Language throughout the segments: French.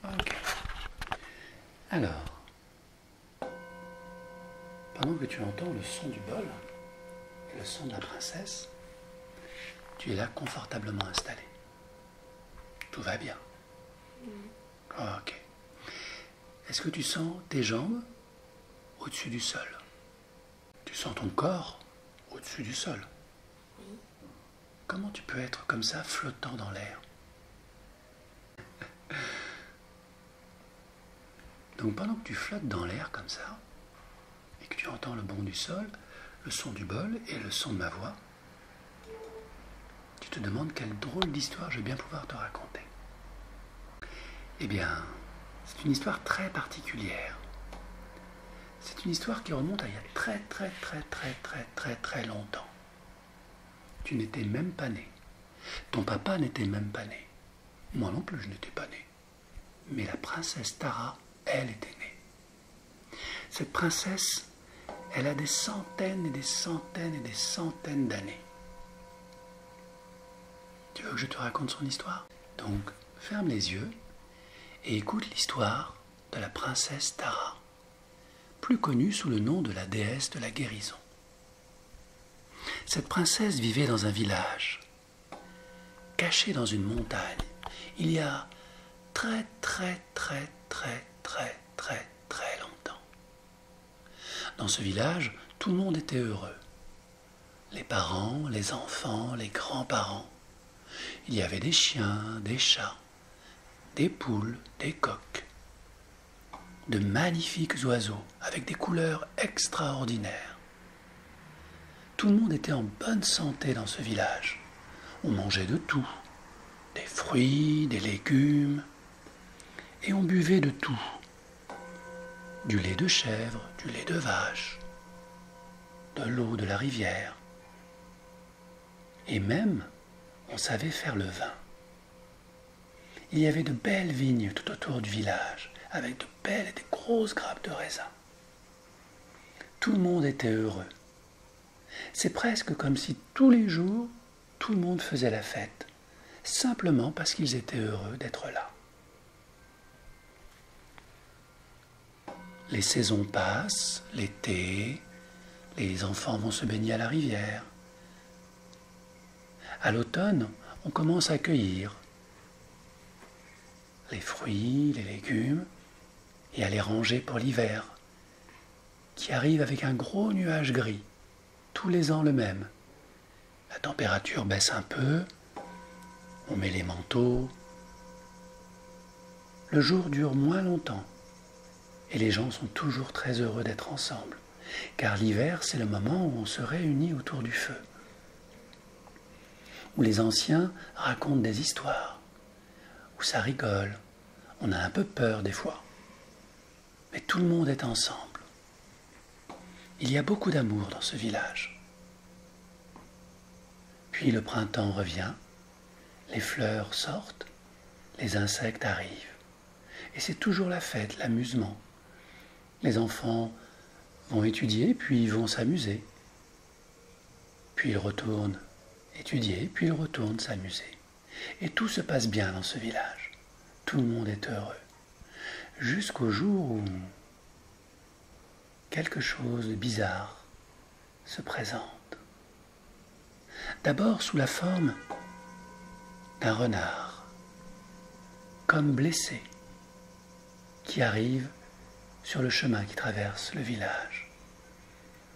Ok. Alors, pendant que tu entends le son du bol et le son de la princesse, tu es là confortablement installé. Tout va bien. Ok. Est-ce que tu sens tes jambes au-dessus du sol? Tu sens ton corps au-dessus du sol? Comment tu peux être comme ça, flottant dans l'air? Donc pendant que tu flottes dans l'air comme ça, et que tu entends le bond du sol, le son du bol et le son de ma voix, tu te demandes quelle drôle d'histoire je vais bien pouvoir te raconter. Eh bien, c'est une histoire très particulière. C'est une histoire qui remonte à il y a très longtemps. Tu n'étais même pas né. Ton papa n'était même pas né. Moi non plus, je n'étais pas né. Mais la princesse Tara, elle était née. Cette princesse, elle a des centaines et des centaines et des centaines d'années. Tu veux que je te raconte son histoire? Donc, ferme les yeux et écoute l'histoire de la princesse Tara, plus connue sous le nom de la déesse de la guérison. Cette princesse vivait dans un village, caché dans une montagne, il y a très longtemps. Dans ce village, tout le monde était heureux. Les parents, les enfants, les grands-parents. Il y avait des chiens, des chats, des poules, des coqs, de magnifiques oiseaux avec des couleurs extraordinaires. Tout le monde était en bonne santé dans ce village. On mangeait de tout, des fruits, des légumes, et on buvait de tout. Du lait de chèvre, du lait de vache, de l'eau de la rivière. Et même, on savait faire le vin. Il y avait de belles vignes tout autour du village, avec de belles et de grosses grappes de raisin. Tout le monde était heureux. C'est presque comme si tous les jours, tout le monde faisait la fête, simplement parce qu'ils étaient heureux d'être là. Les saisons passent, l'été, les enfants vont se baigner à la rivière. À l'automne, on commence à cueillir les fruits, les légumes, et à les ranger pour l'hiver, qui arrive avec un gros nuage gris, tous les ans le même. La température baisse un peu, on met les manteaux. Le jour dure moins longtemps, et les gens sont toujours très heureux d'être ensemble, car l'hiver, c'est le moment où on se réunit autour du feu, où les anciens racontent des histoires, où ça rigole, on a un peu peur des fois, mais tout le monde est ensemble. Il y a beaucoup d'amour dans ce village. Puis le printemps revient, les fleurs sortent, les insectes arrivent, et c'est toujours la fête, l'amusement. Les enfants vont étudier, puis ils vont s'amuser. Puis ils retournent étudier, puis ils retournent s'amuser. Et tout se passe bien dans ce village. Tout le monde est heureux. Jusqu'au jour où quelque chose de bizarre se présente. D'abord sous la forme d'un renard, comme blessé, qui arrive sur le chemin qui traverse le village.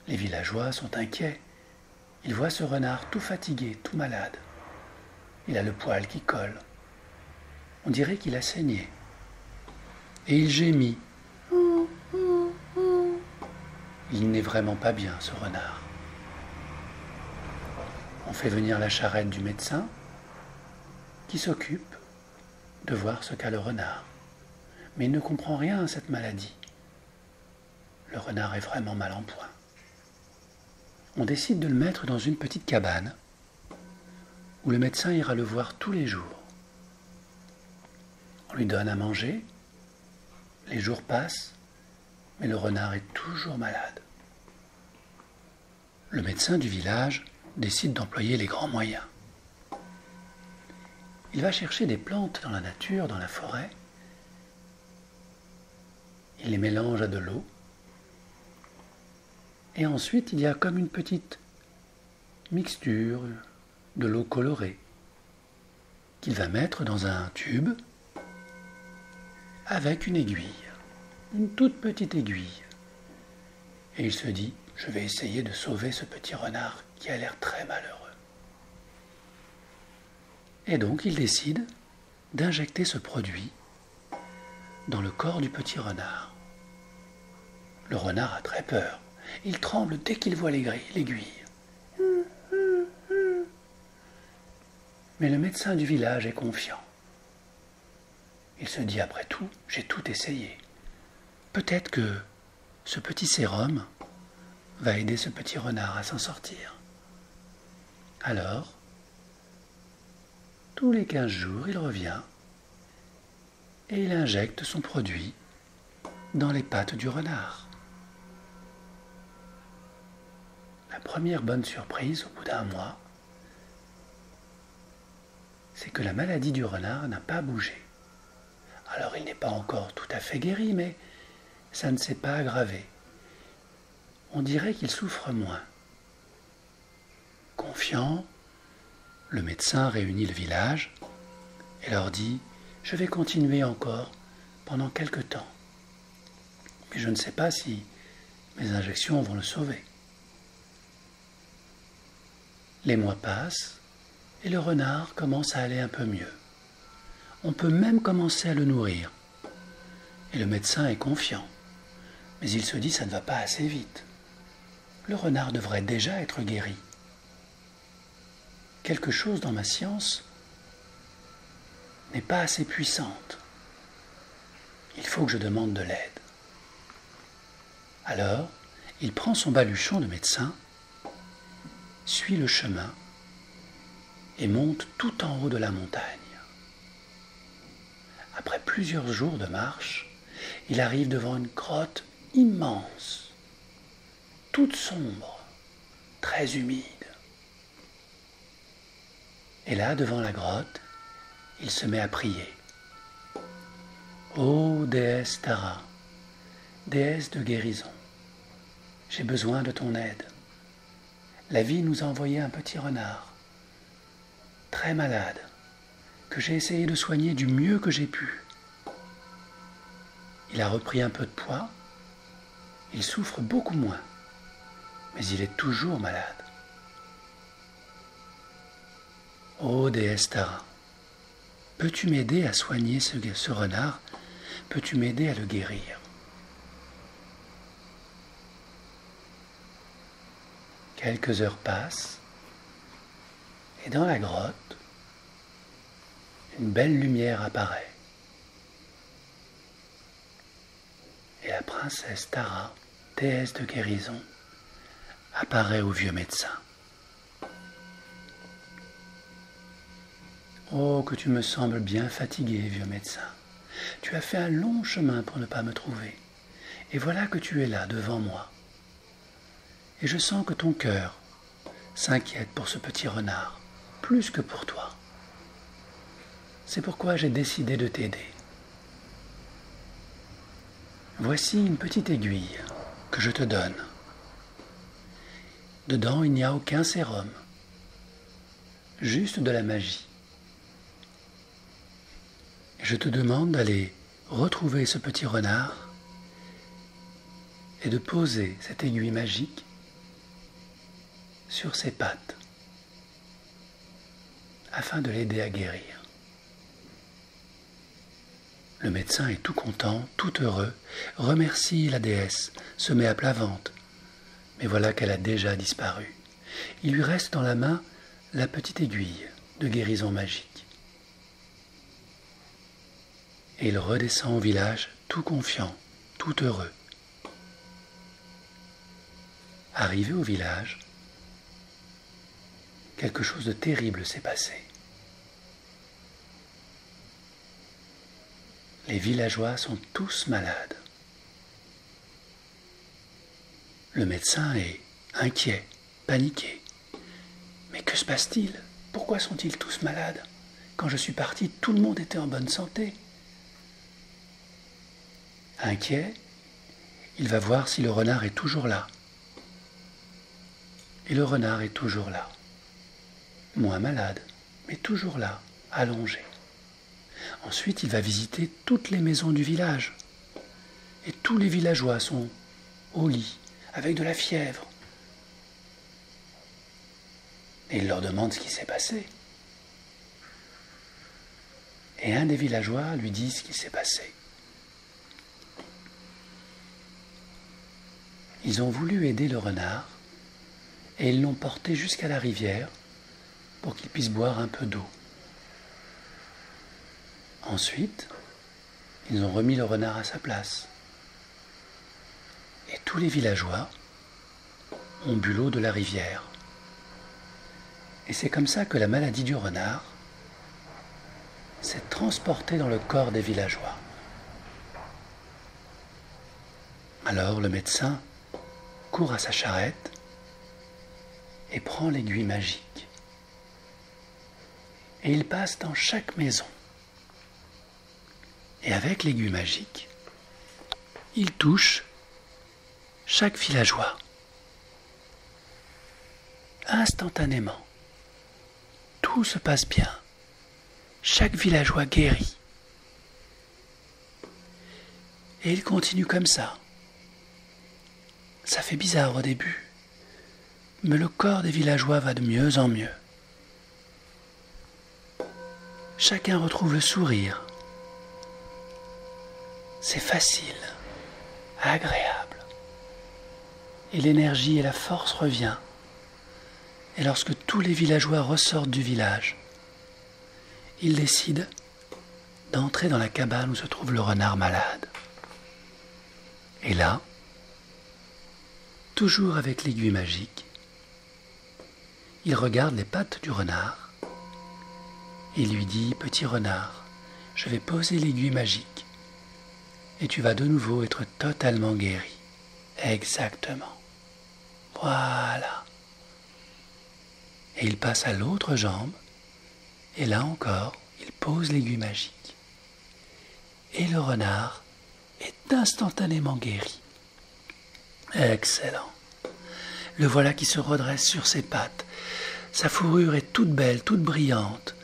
Les villageois sont inquiets. Ils voient ce renard tout fatigué, tout malade. Il a le poil qui colle. On dirait qu'il a saigné. Et il gémit. Il n'est vraiment pas bien, ce renard. On fait venir la charrette du médecin qui s'occupe de voir ce qu'a le renard. Mais il ne comprend rien à cette maladie. Le renard est vraiment mal en point. On décide de le mettre dans une petite cabane où le médecin ira le voir tous les jours. On lui donne à manger, les jours passent, mais le renard est toujours malade. Le médecin du village décide d'employer les grands moyens. Il va chercher des plantes dans la nature, dans la forêt, Il les mélange à de l'eau. Et ensuite, il y a comme une petite mixture de l'eau colorée qu'il va mettre dans un tube avec une aiguille, une toute petite aiguille. Et il se dit, je vais essayer de sauver ce petit renard qui a l'air très malheureux. Et donc il décide d'injecter ce produit dans le corps du petit renard. Le renard a très peur. Il tremble dès qu'il voit l'aiguille. Mais le médecin du village est confiant. Il se dit, après tout, j'ai tout essayé. Peut-être que ce petit sérum va aider ce petit renard à s'en sortir. Alors, tous les 15 jours, il revient et il injecte son produit dans les pattes du renard. La première bonne surprise, au bout d'un mois, c'est que la maladie du renard n'a pas bougé. Alors il n'est pas encore tout à fait guéri, mais ça ne s'est pas aggravé. On dirait qu'il souffre moins. Confiant, le médecin réunit le village et leur dit « Je vais continuer encore pendant quelque temps, mais je ne sais pas si mes injections vont le sauver. » Les mois passent et le renard commence à aller un peu mieux. On peut même commencer à le nourrir. Et le médecin est confiant. Mais il se dit ça ne va pas assez vite. Le renard devrait déjà être guéri. Quelque chose dans ma science n'est pas assez puissante. Il faut que je demande de l'aide. Alors, il prend son baluchon de médecin, suit le chemin et monte tout en haut de la montagne. Après plusieurs jours de marche, il arrive devant une grotte immense, toute sombre, très humide. Et là, devant la grotte, il se met à prier. Ô déesse Tara, déesse de guérison, j'ai besoin de ton aide. La vie nous a envoyé un petit renard, très malade, que j'ai essayé de soigner du mieux que j'ai pu. Il a repris un peu de poids, il souffre beaucoup moins, mais il est toujours malade. Ô déesse Tara, peux-tu m'aider à soigner ce renard? Peux-tu m'aider à le guérir? Quelques heures passent, et dans la grotte, une belle lumière apparaît. Et la princesse Tara, déesse de guérison, apparaît au vieux médecin. Oh, que tu me sembles bien fatigué, vieux médecin. Tu as fait un long chemin pour ne pas me trouver. Et voilà que tu es là, devant moi. Et je sens que ton cœur s'inquiète pour ce petit renard, plus que pour toi. C'est pourquoi j'ai décidé de t'aider. Voici une petite aiguille que je te donne. Dedans, il n'y a aucun sérum, juste de la magie. Je te demande d'aller retrouver ce petit renard et de poser cette aiguille magique sur ses pattes afin de l'aider à guérir. Le médecin est tout content, tout heureux, remercie la déesse, se met à plat ventre, mais voilà qu'elle a déjà disparu. Il lui reste dans la main la petite aiguille de guérison magique. Et il redescend au village tout confiant, tout heureux. Arrivé au village, quelque chose de terrible s'est passé. Les villageois sont tous malades. Le médecin est inquiet, paniqué. Mais que se passe-t-il? Pourquoi sont-ils tous malades? Quand je suis parti, tout le monde était en bonne santé. Inquiet, il va voir si le renard est toujours là. Et le renard est toujours là. Moins malade, mais toujours là, allongé. Ensuite, il va visiter toutes les maisons du village. Et tous les villageois sont au lit, avec de la fièvre. Et il leur demande ce qui s'est passé. Et un des villageois lui dit ce qui s'est passé. Ils ont voulu aider le renard et ils l'ont porté jusqu'à la rivière pour qu'il puisse boire un peu d'eau. Ensuite, ils ont remis le renard à sa place. Et tous les villageois ont bu l'eau de la rivière. Et c'est comme ça que la maladie du renard s'est transportée dans le corps des villageois. Alors le médecin court à sa charrette et prend l'aiguille magique. Et il passe dans chaque maison. Et avec l'aiguille magique, il touche chaque villageois. Instantanément, tout se passe bien. Chaque villageois guérit. Et il continue comme ça. Ça fait bizarre au début, mais le corps des villageois va de mieux en mieux. Chacun retrouve le sourire. C'est facile, agréable. Et l'énergie et la force revient. Et lorsque tous les villageois ressortent du village, ils décident d'entrer dans la cabane où se trouve le renard malade. Et là, toujours avec l'aiguille magique, il regarde les pattes du renard et lui dit « Petit renard, je vais poser l'aiguille magique et tu vas de nouveau être totalement guéri. » Exactement. Voilà. Et il passe à l'autre jambe et là encore, il pose l'aiguille magique. Et le renard est instantanément guéri. Excellent. Le voilà qui se redresse sur ses pattes. Sa fourrure est toute belle, toute brillante.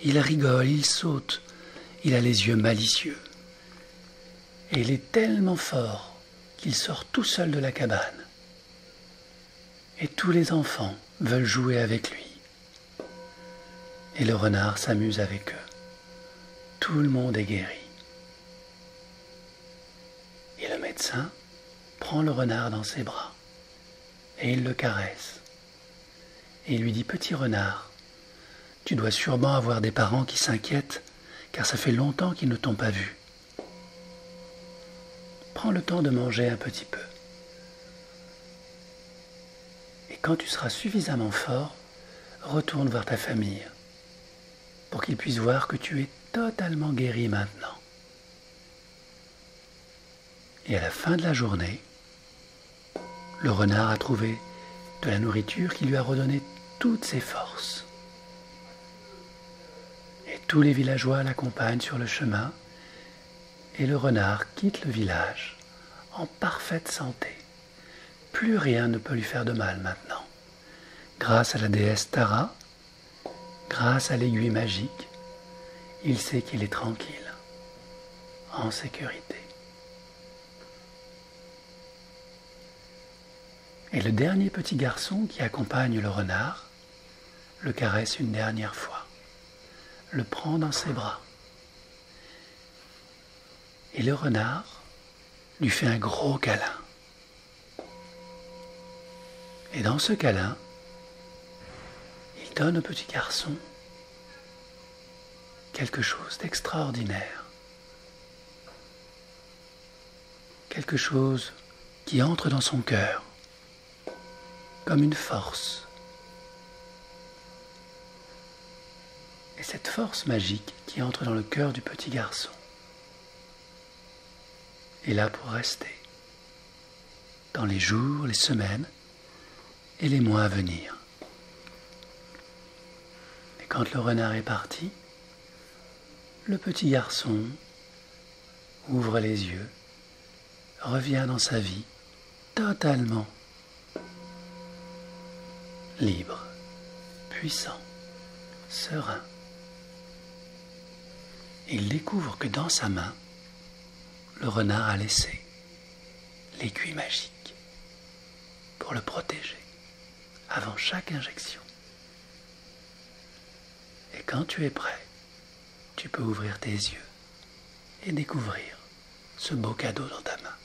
Il rigole, il saute. Il a les yeux malicieux. Et il est tellement fort qu'il sort tout seul de la cabane. Et tous les enfants veulent jouer avec lui. Et le renard s'amuse avec eux. Tout le monde est guéri. Et le médecin prend le renard dans ses bras et il le caresse. Et il lui dit « Petit renard, tu dois sûrement avoir des parents qui s'inquiètent car ça fait longtemps qu'ils ne t'ont pas vu. Prends le temps de manger un petit peu. Et quand tu seras suffisamment fort, retourne voir ta famille pour qu'ils puissent voir que tu es totalement guéri maintenant. » Et à la fin de la journée, le renard a trouvé de la nourriture qui lui a redonné toutes ses forces. Et tous les villageois l'accompagnent sur le chemin et le renard quitte le village en parfaite santé. Plus rien ne peut lui faire de mal maintenant. Grâce à la déesse Tara, grâce à l'aiguille magique, il sait qu'il est tranquille, en sécurité. Et le dernier petit garçon qui accompagne le renard le caresse une dernière fois, le prend dans ses bras. Et le renard lui fait un gros câlin. Et dans ce câlin, il donne au petit garçon quelque chose d'extraordinaire. Quelque chose qui entre dans son cœur, comme une force. Et cette force magique qui entre dans le cœur du petit garçon est là pour rester dans les jours, les semaines et les mois à venir. Et quand le renard est parti, le petit garçon ouvre les yeux, revient dans sa vie totalement libre, puissant, serein. Il découvre que dans sa main, le renard a laissé l'aiguille magique pour le protéger avant chaque injection. Et quand tu es prêt, tu peux ouvrir tes yeux et découvrir ce beau cadeau dans ta main.